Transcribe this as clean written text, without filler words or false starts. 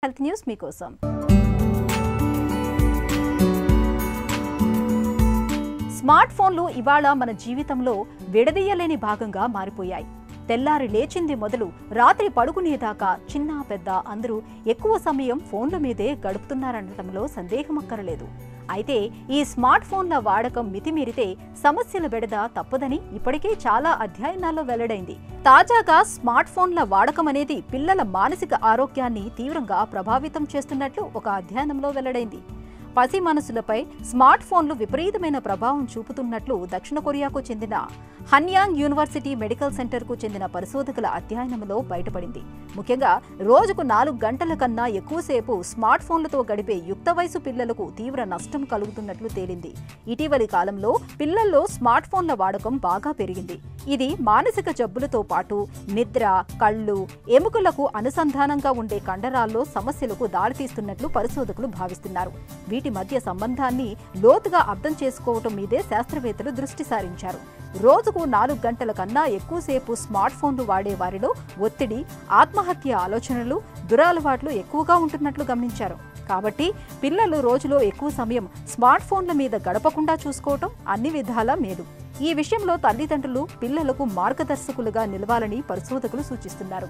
Health news మీకోసం. Smart ఫోన్లు ఇవాళ మన జీవితంలో విడదీయలేని భాగంగా మారిపోయాయి. తెల్లారి లేచింది మొదలు రాత్రి పడుకునేదాకా చిన్న పెద్ద అందరూ ఎక్కువ సమయం ఫోన్ల మీదే గడుపుతున్నారనడంలో సందేహమక్కరలేదు. అయితే ఈ స్మార్ట్ ఫోన్ల వాడకం మితిమీరితే సమస్యల బెడద తప్పదని ఇప్పటికే చాలా అధ్యయనాల్లో వెల్లడైంది. తాజాగా స్మార్ట్ ఫోన్ల వాడకం అనేది పిల్లల మానసిక ఆరోగ్యాన్ని తీవ్రంగా ప్రభావితం చేస్తున్నట్లు ఒక అధ్యయనంలో వెల్లడైంది. పసి మనసులపై స్మార్ట్ ఫోన్లు విపరీతమైన ప్రభావం చూపుతున్నట్లు దక్షిణ కొరియాకు చెందిన హన్యాంగ్ యూనివర్సిటీ మెడికల్ సెంటర్కు చెందిన పరిశోధకుల అధ్యయనంలో బయటపడింది. ముఖ్యంగా రోజుకు 4 గంటల కన్నా ఎక్కువసేపు స్మార్ట్ ఫోన్లతో గడిపే యుక్త వయసు పిల్లలకు తీవ్ర నష్టం కలుగుతున్నట్లు తేలింది. ఇటీవలి కాలంలో పిల్లల్లో స్మార్ట్ ఫోన్ల వాడకం బాగా పెరిగింది. ఇది మానసిక జబ్బులతో పాటు నిద్ర, కళ్ళు, ఎముకలకు అనుసంధానంగా ఉండే కండరాల్లో సమస్యలకు దారితీస్తున్నట్లు పరిశోధకులు భావిస్తున్నారు. వీటి మధ్య సంబంధాన్ని లోతుగా అర్థం చేసుకోవటం మీదే శాస్త్రవేత్తలు దృష్టి సారించారు. రోజుకు 4 గంటల కన్నా ఎక్కువసేపు స్మార్ట్ ఫోన్లు వాడే వారిలో ఒత్తిడి, ఆత్మహత్య ఆలోచనలు, దురలవాట్లు ఎక్కువగా ఉంటున్నట్లు గమనించారు. కాబట్టి పిల్లలు రోజులో ఎక్కువ సమయం స్మార్ట్ ఫోన్ల మీద గడపకుండా చూసుకోవటం అన్ని విధాలా మేలు. ఈ విషయంలో తల్లిదండ్రులు పిల్లలకు మార్గదర్శకులుగా నిలవాలని పరిశోధకులు సూచిస్తున్నారు.